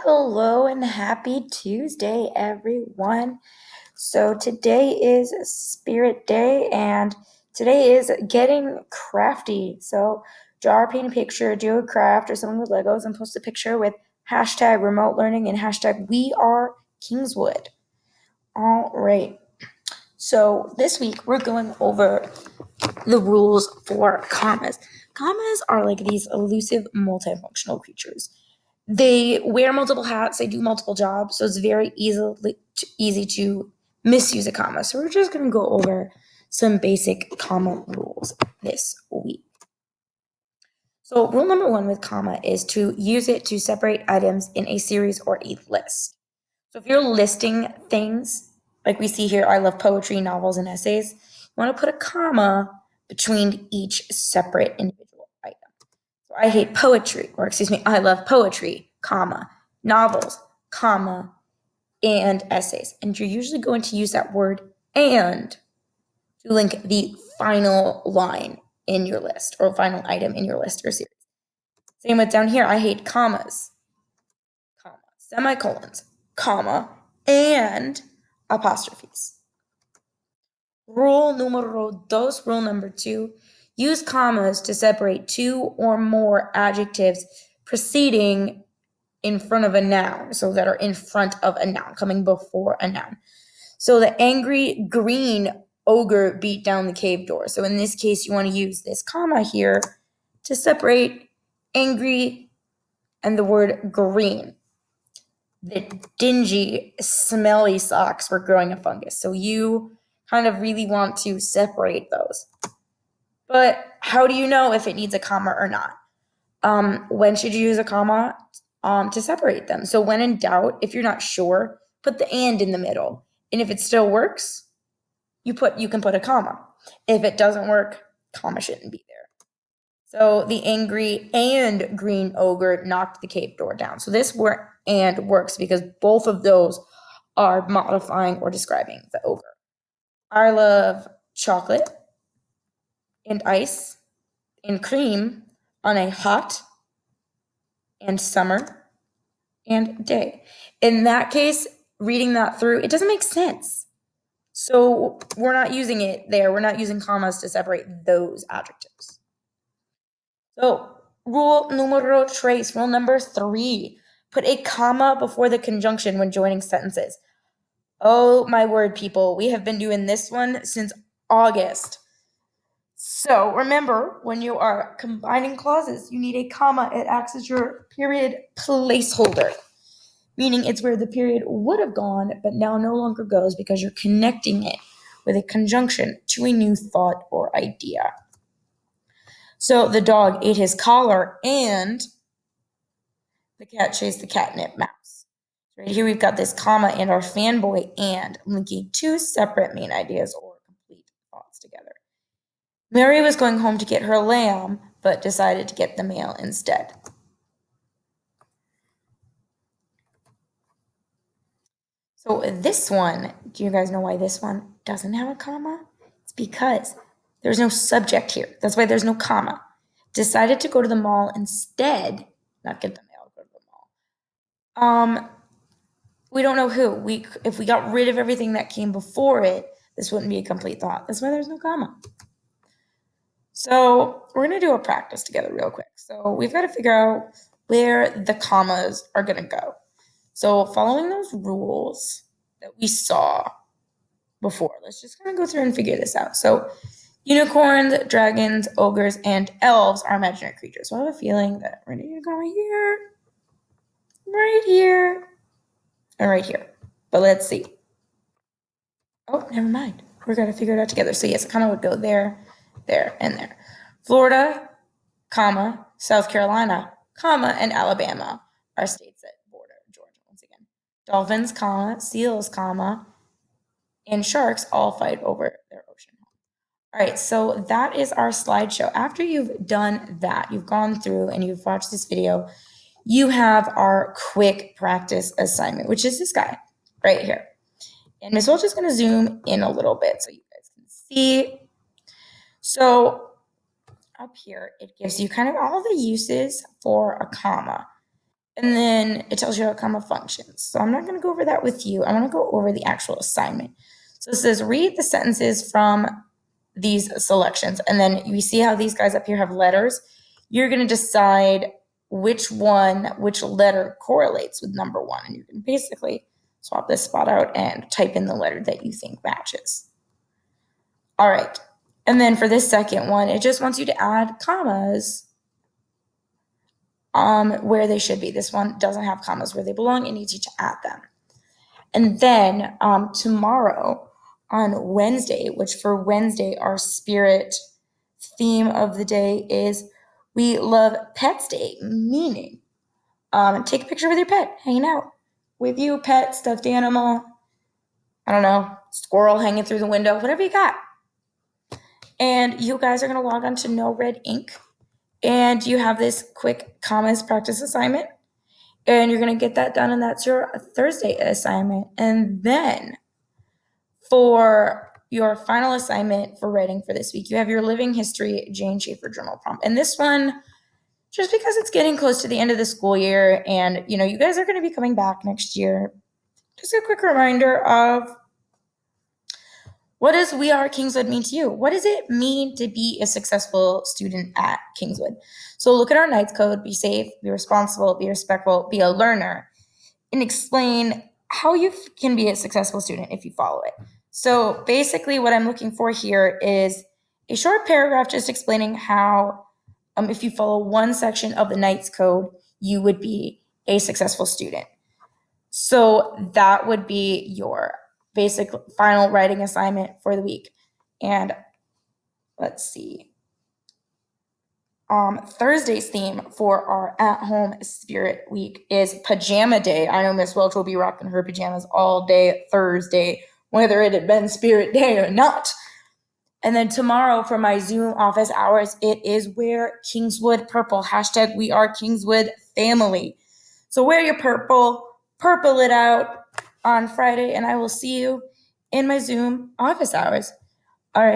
Hello and happy Tuesday, everyone. So today is Spirit Day and today is getting crafty. So draw or paint a picture, do a craft or something with Legos and post a picture with hashtag remote learning and hashtag we are Kingswood. All right. So this week we're going over the rules for commas. Commas are like these elusive multifunctional creatures. They wear multiple hats, they do multiple jobs, so it's very easy to misuse a comma. So we're just going to go over some basic comma rules this week. So rule number one with comma is to use it to separate items in a series or a list. So if you're listing things, like we see here, I love poetry, novels, and essays, you want to put a comma between each separate individual item. So I hate poetry, or excuse me, I love poetry, comma, novels, comma, and essays. And you're usually going to use that word and to link the final line in your list or final item in your list or series. Same with down here, I hate commas, comma, semicolons, comma, and apostrophes. Rule number two, use commas to separate two or more adjectives preceding in front of a noun, so that are in front of a noun, coming before a noun. So the angry green ogre beat down the cave door. So in this case, you want to use this comma here to separate angry and the word green. The dingy, smelly socks were growing a fungus. So you kind of really want to separate those. But how do you know if it needs a comma or not? When should you use a comma to separate them? So when in doubt, if you're not sure, put the and in the middle. And if it still works, you can put a comma. If it doesn't work, comma shouldn't be there. So the angry and green ogre knocked the cave door down. So this and works because both of those are modifying or describing the ogre. I love chocolate and ice and cream on a hot and summer and day. In that case, reading that through, it doesn't make sense. So we're not using it there. We're not using commas to separate those adjectives. So rule number three, put a comma before the conjunction when joining sentences. Oh my word, people, we have been doing this one since August. So remember, when you are combining clauses, you need a comma. It acts as your period placeholder, meaning it's where the period would have gone, but now no longer goes because you're connecting it with a conjunction to a new thought or idea. So the dog ate his collar and the cat chased the catnip mouse. Right here we've got this comma and our fanboy and linking two separate main ideas or complete thoughts together. Mary was going home to get her lamb, but decided to get the mail instead. So this one, do you guys know why this one doesn't have a comma? It's because there's no subject here. That's why there's no comma. Decided to go to the mall instead, not get the mail, go to the mall. We don't know who. If we got rid of everything that came before it, this wouldn't be a complete thought. That's why there's no comma. So we're gonna do a practice together real quick. So we've got to figure out where the commas are gonna go. So following those rules that we saw before, let's just kind of go through and figure this out. So unicorns, dragons, ogres, and elves are imaginary creatures. So I have a feeling that we're gonna go right here, and right here. But let's see. Oh, never mind. We're gonna figure it out together. So yes, it kind of would go there, there, and there. Florida, comma, South Carolina, comma, and Alabama are states that border Georgia once again. Dolphins, comma, seals, comma, and sharks all fight over their ocean home. All right, so that is our slideshow. After you've done that, you've gone through and you've watched this video, you have our quick practice assignment, which is this guy right here. And Miss Welch is going to zoom in a little bit so you guys can see. So up here, it gives you kind of all the uses for a comma. And then it tells you how comma functions. So I'm not going to go over that with you. I want to go over the actual assignment. So it says read the sentences from these selections. And then you see how these guys up here have letters. You're going to decide which letter correlates with number one. And you can basically swap this spot out and type in the letter that you think matches. All right. And then for this second one, it just wants you to add commas where they should be. This one doesn't have commas where they belong. It needs you to add them. And then tomorrow on Wednesday, which for Wednesday, our spirit theme of the day is We Love Pets Day, meaning take a picture with your pet, hanging out with you, pet, stuffed animal, I don't know, squirrel hanging through the window, whatever you got. And you guys are going to log on to No Red Ink, and you have this quick commas practice assignment, and you're going to get that done, and that's your Thursday assignment. And then for your final assignment for writing for this week, you have your Living History Jane Schaefer journal prompt. And this one, just because it's getting close to the end of the school year and, you guys are going to be coming back next year, just a quick reminder of what does We Are Kingswood mean to you? What does it mean to be a successful student at Kingswood? So look at our Knights Code, be safe, be responsible, be respectful, be a learner, and explain how you can be a successful student if you follow it. So basically what I'm looking for here is a short paragraph just explaining how if you follow one section of the Knights Code, you would be a successful student. So that would be your basic final writing assignment for the week. And let's see. Thursday's theme for our at-home spirit week is pajama day. I know Miss Welch will be rocking her pajamas all day Thursday, whether it had been spirit day or not. And then tomorrow for my Zoom office hours, it is wear Kingswood purple. Hashtag We Are Kingswood family. So wear your purple it out on Friday, and I will see you in my Zoom office hours. All right.